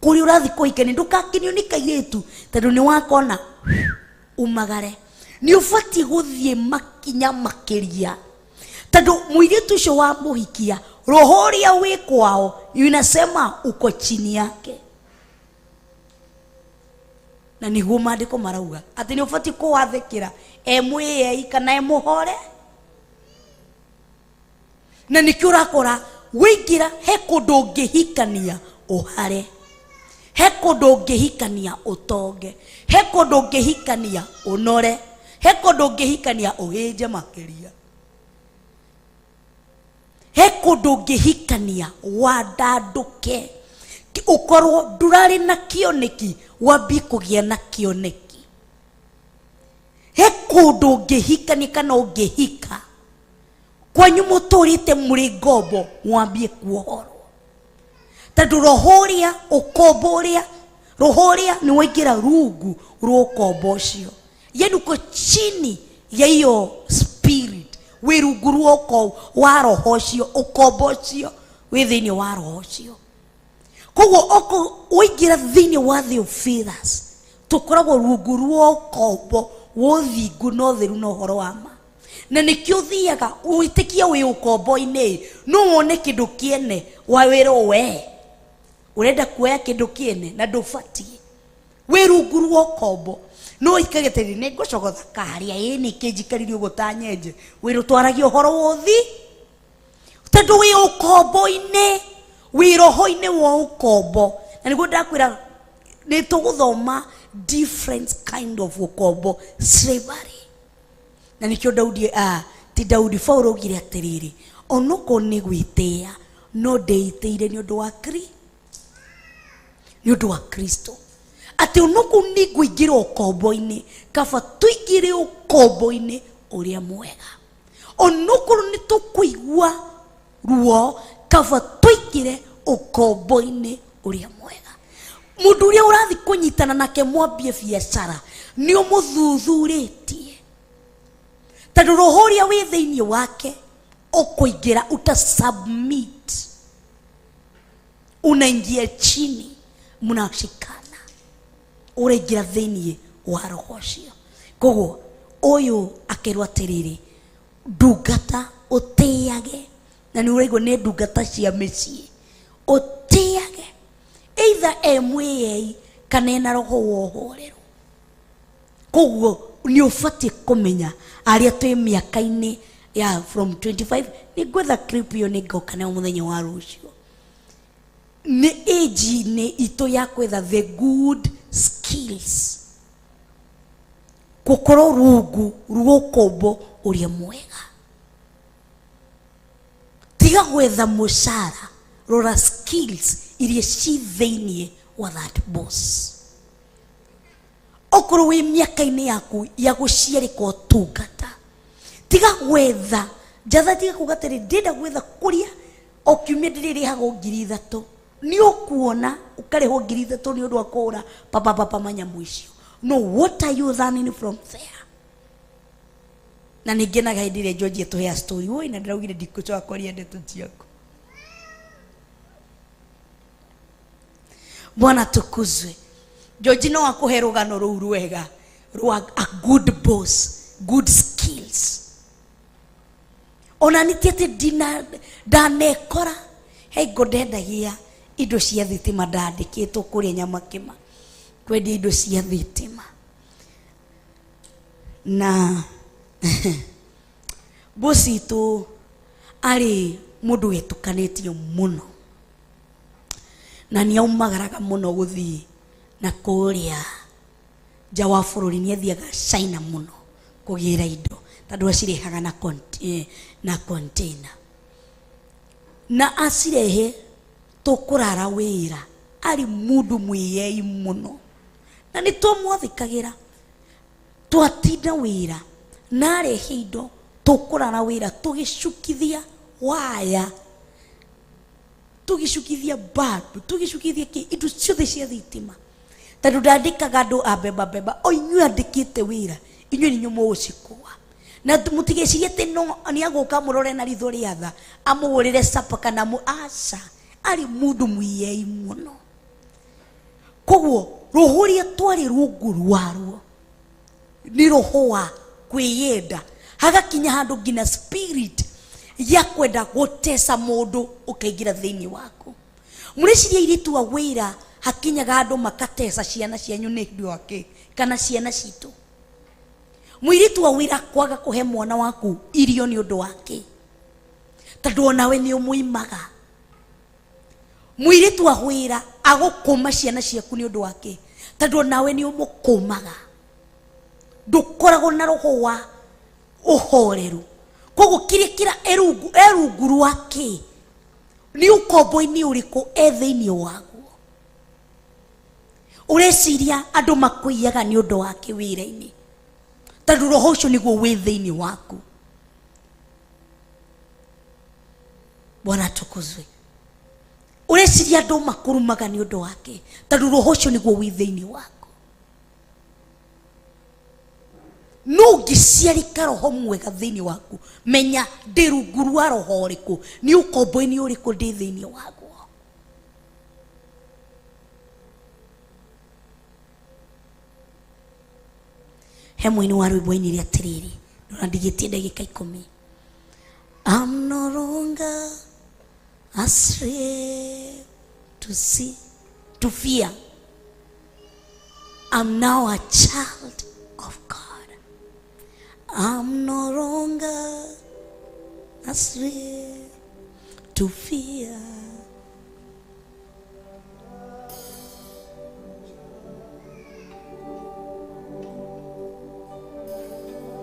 kuri urathi kuhikania ndukakinio ni kairetu tondu ni wakona umagare, ni ufatie guthie makinya makiria tondu muiretu ucio wa muhikia roho ria wi kwao inasema uko chini yake. Na niguo maandiko marauga ati ni ufati kuwathikira MUAI kana muhore, na nikio urakora wingira he kundu ngihikania uhare, he kundu ngihikania utonge, he kundu ngihikania unore, he kundu ngihikania uhinje makiria, he kundu ngihikania wadanduke ukorwo ndurari na kioneki wabi kugia na kioneki, he kundu ngihikania kana ungihika kwanyu muturite muri ngombo wambie kuohorwo tondu rohoria ukomboria rohoria ni waingira rungu rwa ukombo ucio, yani uko chini ya hiyo spirit we rungu rwa uko wa roho ucio ukombo ucio we thini wa roho ucio. Kogo oko uingira thini wa Theophilus tukoragwo rungu rwa ukombo wothingu no theru no horo wa ma, na nikio thiaga uitikia wi ukombo-ini no wone kindu kiene wa wiro we urenda kuoya kindu kiene na ndufatie wi rungu rwa ukombo no ikageteri ni ngucogotha karia ini kinjikaririo gutanyenje wiru twaragia horo wothi tondu wi ukombo-ini wi roho-ini wa ukombo. Na niguo ndakwira ni tuguthoma different kind of ukombo slavery, na nikio Daudi ti Daudi Paulo ugire atiriri onoko ni gwitia no ndeitire ni undu wa Kristo ati onoko ni gwingira ukombo-ini kaba tuingire ukombo-ini uria mwega, onoko ni tukuigua ruo kaba tuingire ukombo-ini uria mwega. Mundu uria urathi kunyitana nake mwambie biashara ni umuthuthuritie tondu roho uria wi thiini wake ukuingira utasubmit, unaingia chini, mnashikana, uraingira thiini wa roho ucio. Koguo uyu akirwa atiriri ndungata utiage, na ni uraigua ni ndungata cia micii utiage either MUAI kana na roho wohoreru. Koguo ni ufatie kumenya aria twi miaka-ini yeah, from 25 ni gwetha clip yo ningoka na muthenya wa rucio ni age ni ito ya kwetha the good skills gukoro rungu ruokombo uria mwega tiga gwetha mushara rora skills iria ci theinie wa that boss okoro wi miaka-ini yaku ya guciarika utungata tiga gwetha njatha tiga kugatiri ndenda gwetha kuria o kiumia ndiririhago 3,000 ni ukuona ukarihwo 3,000 ni undu wa kura papa manyamu icio. No, what are you learning from there? Na ningenaga hindi iria George etuhea story woi na ndiraugire ndikucoka kwaria ndeto ciaku. Bwana tukuzwe. George no akuhe rugano ruu rwega rwa a good boss, good skills. Ona nitiete dina danekora hei godendagia indo cia thitima ndandikitwo kuria Nyamakima kwendia indo cia thitima na bosi tu ari mundu wetukanitio muno na ni aumagaraga muno guthii na kuria nja wa bururi ni athiaga China muno kugira indo tondu acirehaga na container na acirehe tukurara wira ari mundu mwiyei muno na ni tumuthikagira twatinda wira na arehe indo tukurara wira tugicukithia waya tugicukithia badu tugicukithia indo ciothe cia thitima tondu ndandikaga andu abeba o inyuĩ andikite wira inyuĩ ni nyumo ucikua na mutigecirie ati no ni aguka murore na ritho ria tha amugurire sapa kana mu aca ari mundu mwiyei muno koguo ruhuria twari rungu rwaruo ni roho wa kwiyenda hagakinya handu ngina spirit ya kwenda gutesa mundu ukaingira thiini wako mureciria iritu wa wira hakinyaga andu makatesa ciana cianyu ni ndu wake kana ciana citu mwiritu wa wira kwaga kuhe mwana waku irio ni undu wake tondu onawe ni umuimaga mwiritu wa wira agukuma ciana ciaku ni undu wake tondu onawe ni umukumaga ndukoragwo na roho wa uhoreru koguo kira erungu rwake ni ukombo-ini uriku ethiini waguo ureciria andu makuiyaga ni undu wake wira-ini tondu roho ucio niguo wi thiini waku. Bwana tukuzwe. Ureciria andu makurumaga ni undu wake tondu roho ucio niguo wi thiini waku. No giciarika roho mwega thiini waku menya ndi rungu rwa roho uriku ni ukombo-ini uriku ndi thiini waguo. Hemwe ni waru boini ria tiriri ndona ndigitie ndagika 10. I'm no longer a slave to fear. I'm now a child of God. I'm no longer a slave to fear.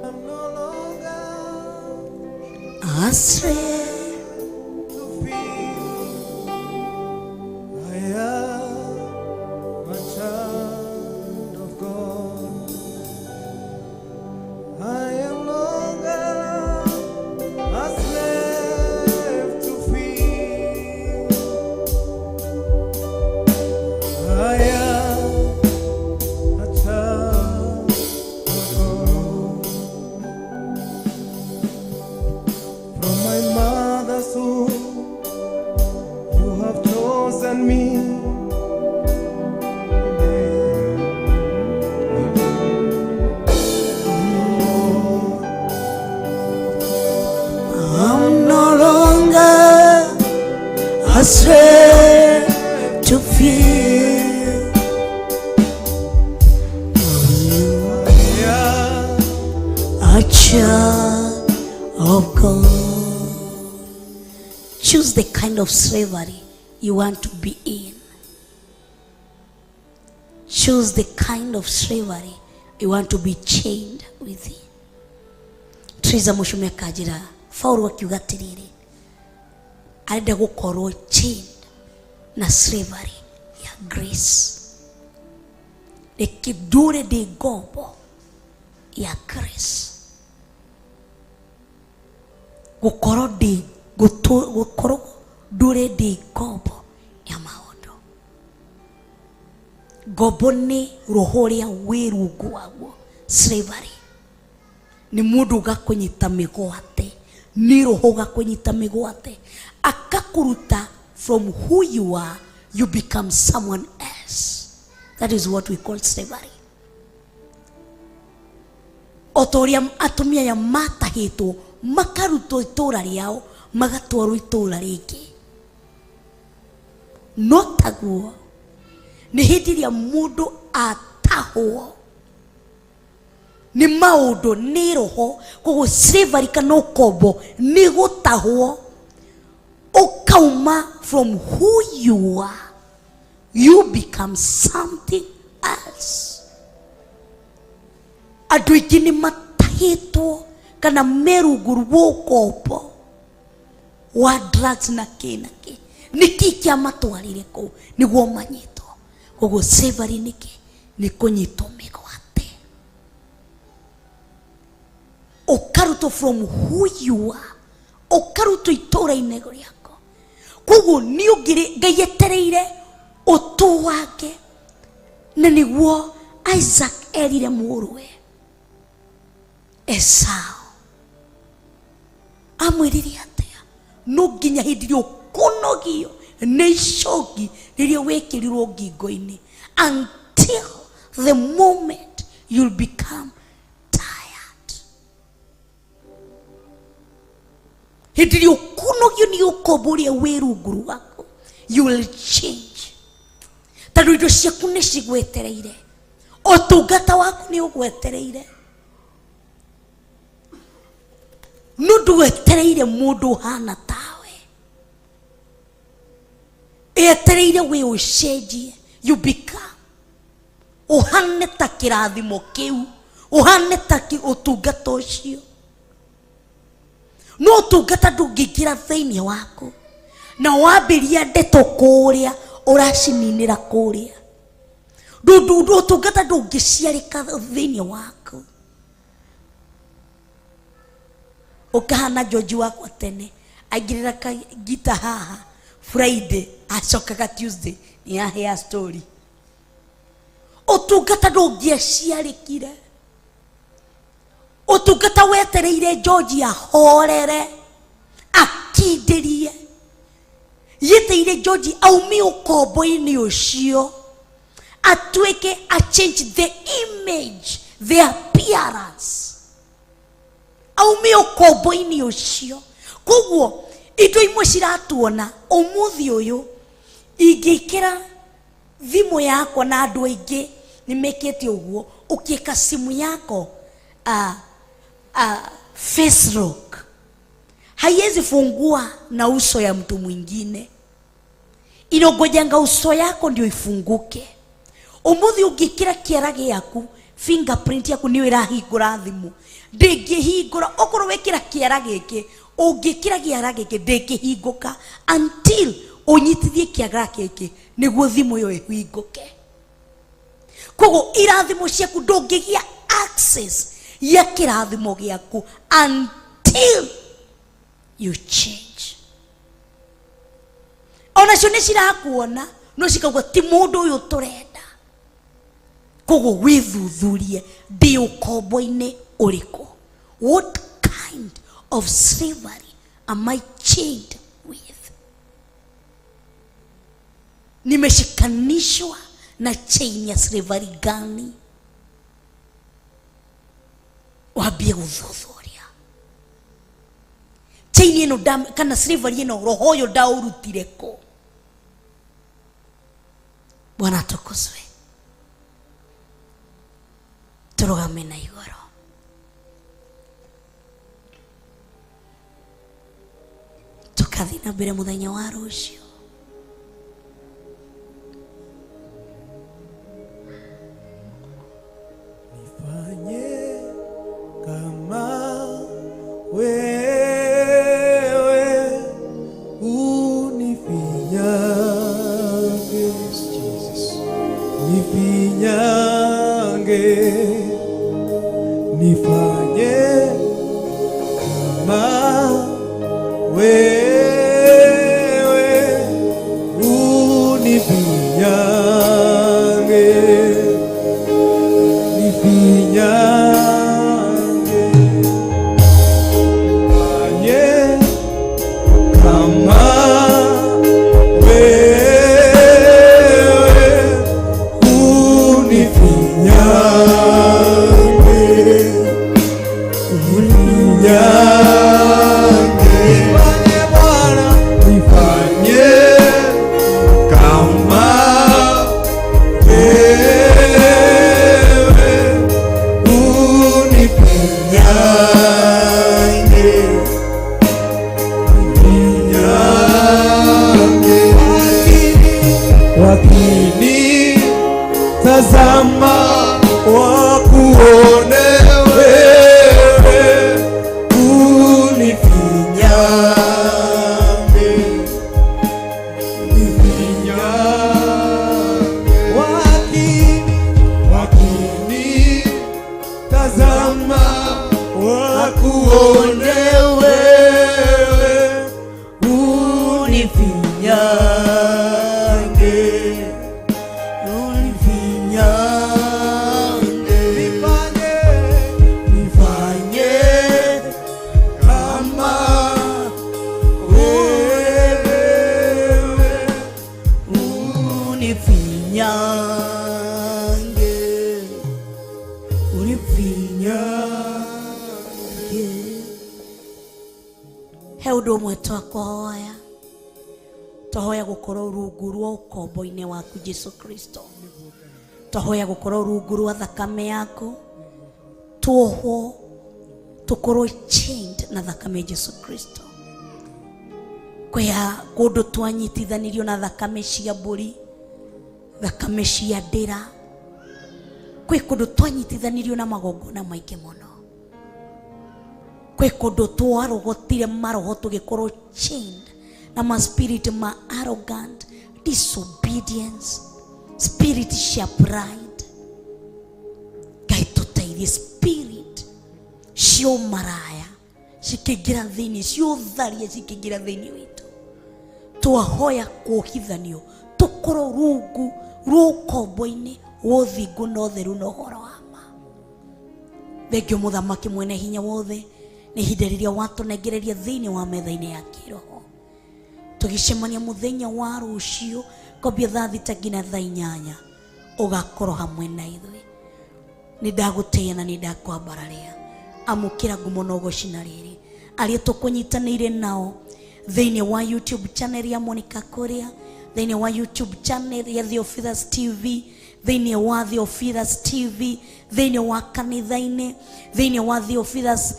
I'm no longer A slave to fear. I am a child of God. I am longer a slave to fear. I am a child of God. From my mother's womb, you have chosen me. I'm no longer a slave to fear. I am A child of God. Choose the kind of slavery you want to be in. Choose the kind of slavery you want to be chained with. Triza Mushume Kajira, Fauru akiuga atiriri, arenda gukorwo chained na slavery ya grace. Ekidure de gobo ya grace. Gukoro dure de gobo ya maondo. Gobo ni rohori ya weru guago. Slavery. Ni mudu ga kunyita migwate. Ni roho ga kunyita migwate. Akakuruta from who you are, you become someone else. That is what we call slavery. Otoria atumia ya mata hito makaruto itora riao magatwaru itora ringi. Notaguo ni hindi ya mundu atahwo ni maundu ni roho koguo slavery kana ukombo ni gutahwo ukauma from who you are, you become something else. Andu aingi ni matahitwo kana meruguru wokombo wa drugs na kinaki niki kia matwarire ko niguo manyito koguo slavery niki ni kunyitwo migwate ukaruto from who you are, ukaruto itora inego riako koguo ni ugire gayetereire utu wake na niguo Isaac erire muruwe Esau amwirire atia no nginya hindi rio kunogio ne icogi ririo wekirirwo ngingo-ini until the moment you'll become tired. Hindi rio kunogio ni ukomboria wirunguru wako, you will change. Tadu indo ciaku ni cigwetereire, utungata waku ni ugwetereire. Nundu etereire mundu hana tawe, etereire we ucenjie, you become uhane ta kirathimo kiu, uhane ta utungata ucio. No utungata ndungiingira thiini waku na wambiria ndeto kuria uracininira kuria. Ndu utungata ndungiciarika thiini waku. Ukahana George wako tene agirira ka gita haha Friday acokaga Tuesday ni ya hair story. Utungata ndungiaciarikire, utungata wetereire George ahorere akidirie yeteire George aumi ukombo-ini ucio atweke a change the image, the appearance aumi ukombo-ini ucio. Koguo indo imwe ciratuona umuthi uyu ingikira thimu yako na andu aingi ni mekete uguo ukieka simu yako face lock haiwezi fungua na uso ya mtu mwingine, inogojanga uso yako ndio ifunguke. Umuthi ungikira kiarage yaku fingerprint yaku niwe irahingura thimu, ndingihingura okorwo wekira kiarage giki ungikira kiarage giki ndingihinguka until unyitithie kiarage giki niguo thimu yo ihinguke. Koguo irathimo ciaku ndungigia access ya kirathimo giaku until you change. Ona cio ni cirakuona no cikauga ti mundu uyu turenda. Koguo withuthurie ndi ukombo-ini uriku. What kind of slavery am I chained with? Nimeshikanishwa na chain ya slavery gani? Wabie uthuthuria chain ino kana slavery ino roho yo daurutire ko. Bwana tukuzwe. Turugame na igoro. kathina mbere muthenya wa rucio. Nifanye kama wewe unifinyange, Jesus, nifinyange, nifanye kama wewe unifinyange, nifinyange, fanye kama wewe unifinyange, unifinyange, fanye Bwana, nifanye kama wewe unifinyange, unifinyange, wakini tazama wakuone wewe unifinyange, unifinyange, wakini tazama wakuone wewe unifinyange, unifinyange, nifanye kama wewe unifinyange, unifinyange. He undu umwe twakuhoya, twahoya gukorwo rungu rwa ukombo-ini waku Jesu Kristo, twahoya gukorwo rungu rwa thakame yaku, tuohwo tukorwo chained na thakame Jesu Kristo. Kwea kundu twanyitithanirio na thakame cia mburi, thakame cia ndira, kwi kundu twanyitithanirio na magongona maingi muno, kwi kundu twarogotire maroho tugikorwo chained na ma spirit ma arrogant, disobedience, spirit cia pride. Ngai tuteithie spirit cio maraya cikingira thiini, cio tharia cikingira thiini witu, twahoya kuhithanio tukorwo rungu rwa ukombo-ini wa uthingu na utheru na uhoro wa ma. Thengio muthamaki mwene hinya wothe, ni ihinda riria watunengereria thiini wa metha-ini ya kiroho, tugicemania muthenya wa rucio kwambia thaa thita nginya thaa 8 ugakorwo hamwe na ithui. Ni ndagutia na ni ndakwambararia, amukira ngumo no gocina riri aria tukunyitanire nao thiini wa YouTube channel ya Monica Kuria, thiini wa YouTube channel ya Theophilus TV, thiini wa Theophilus TV, thiini wa kanitha-ini, thiini wa Theophilus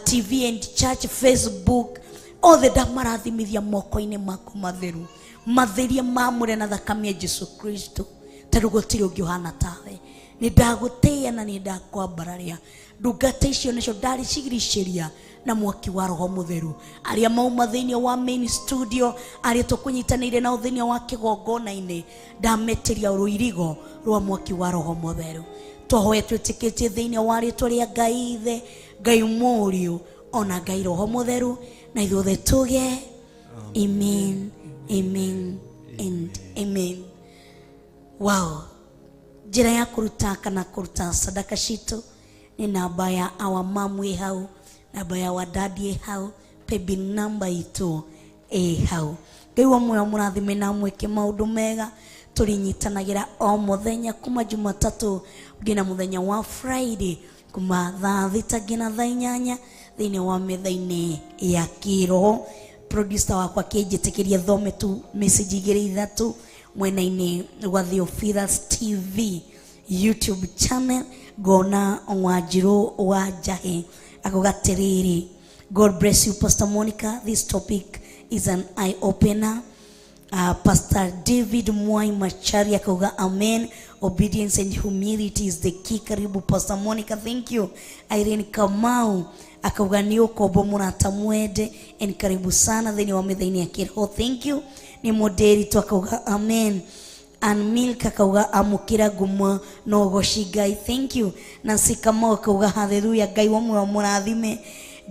TV and Church Facebook. Othe ndamarathimithia moko-ini maku matheru, matheria mamure na thakame ya Jesu Kristo, tondu gutiri ungi uhana tawe. Ni ndagutia na ni ndakwambararia, ndungata icio nicio ndaricigiriciria na mwaki wa roho mutheru, aria mauma thiini wa main studio, aria tukunyitanire na thiini wa kigongona-ini, ndameteria ruirigo rwa mwaki wa roho mutheru. Twahoya twitikitie thiini wa ritwa ria Ngai Ithe, Ngai Muriu, ona Ngai Roho Mutheru, na ithuothe tuge amen, amen and amen. Wow. Njira ya kuruta kana kuruta sadaka citu ni namba ya our mom hau, namba ya wadadi hau, paybill number itu hau. Ngai wa moyo murathime na mweke maundu mega, tulinyitanagira o muthenya kuma Jumatatu ngina muthenya wa Friday kuma thaa thita ngina thaa 8 thiini wa metha-ini ya kiroho. Producer wakwa kinjitikiria thome tu message igiri ithatu mwena-ini wa Theophilus TV YouTube channel, gona Wanjiru wa Jahe akogatiriri. God bless you Pastor Monica. This topic is an eye opener. Pastor David Mwai Machari akauga amen. Obedience and humility is the key. Karibu Pastor Monica, thank you. Irene Kamau akauga ni ukobo MURATA mwede and karibu sana. Then wa Metha-Ini ya Kiroho, thank you. Ni moderi tu akauga amen. And Milk akauga amukira gumwa no goshi Ngai, thank you. Nancy Kamau akauga hallelujah Ngai wa murathime.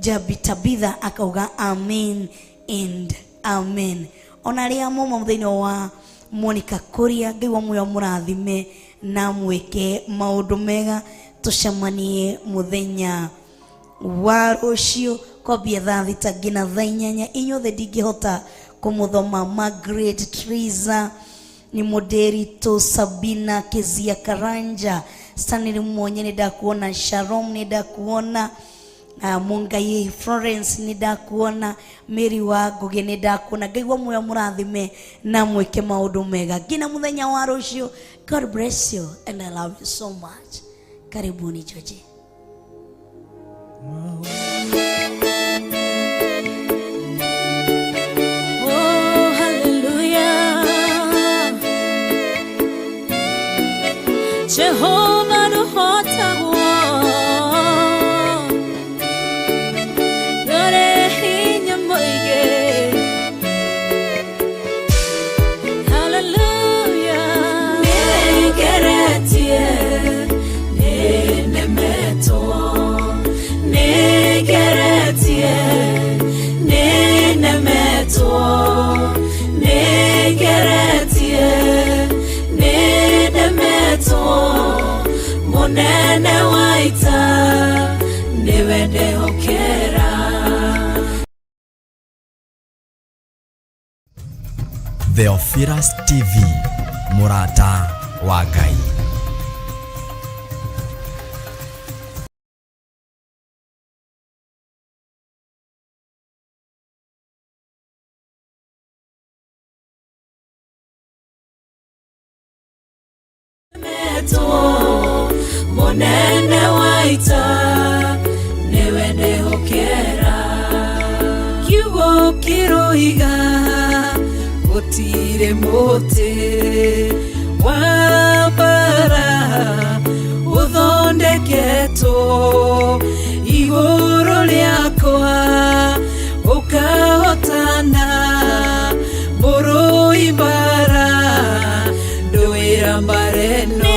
Jabi Tabitha akauga amen and amen. Onaria mama muthaini wa Monica Kuria Ngai wa murathime na mweke maundu mega. Tucemanie muthenya wa rucio kwambia thaa thita ngina thaa inyanya. Inyothe ndingihota kumuthoma. Margaret Triza ni moderi to Sabina Kezia Karanja Stanley Mwonye nidakuona. Sharon nidakuona. Mungai Florence nidakuona. Mary Wagoge nidakuona. Ngai wa murathime na mweke maundu mega ngina muthenya wa rucio. God bless you and I love you so much. Karibuni George. Oh, hallelujah. Jehovah no hota yore hinya moige. Hallelujah. Negeretie nenemeto. Negeretie nenemeto. Negeretie nenemeto. Monene waita niwende hokera. Theophilus TV, MURATA wa Ngai. Monene waita niwende hokera. Kiugo kiroiga gutire muti wa bara uthondeketwo iguru riakwa ukahotana murui bara nduira mbareno.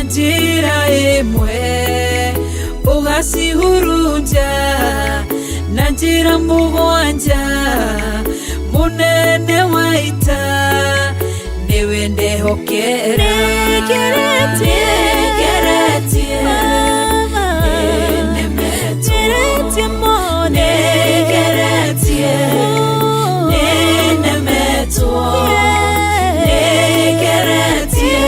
Njira imwe ugacihurunja na njira mugwanja. Munene waita niwende hokera. Negeretie nenemeto. Negeretie nenemeto. Negeretie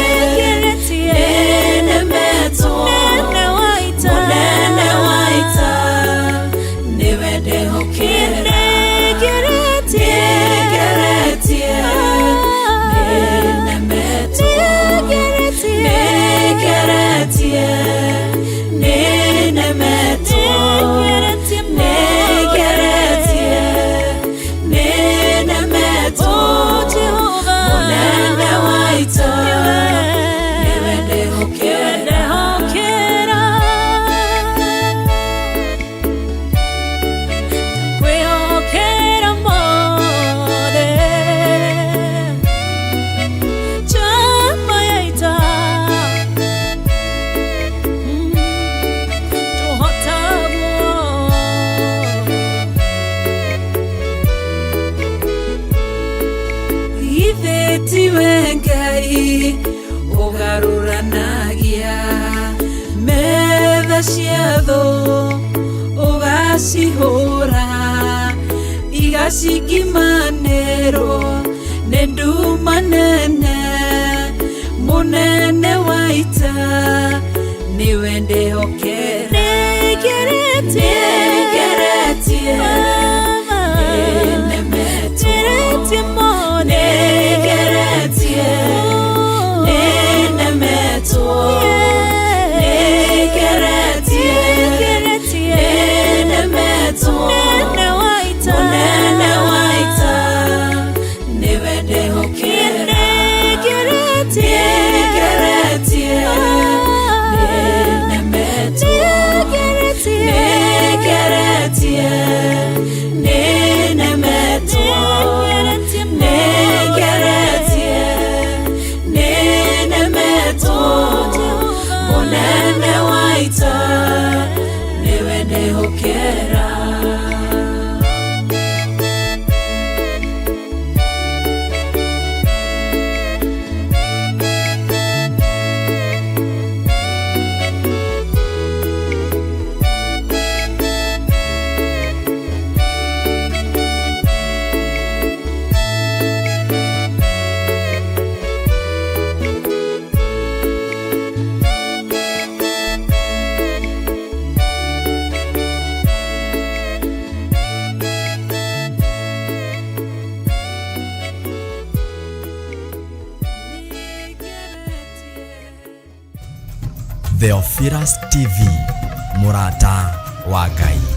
ihura igashikimanĩrwo nĩ nduma nene mũnene wa ita nĩwe ndĩhokera nĩgeretie nĩnemetwo nĩgeretie nĩnemetwo nĩgeretie nĩnemetwo mũnene wa ita nĩwe ndĩhokera nĩgeretie Theophilus TV, MURATA wa Ngai.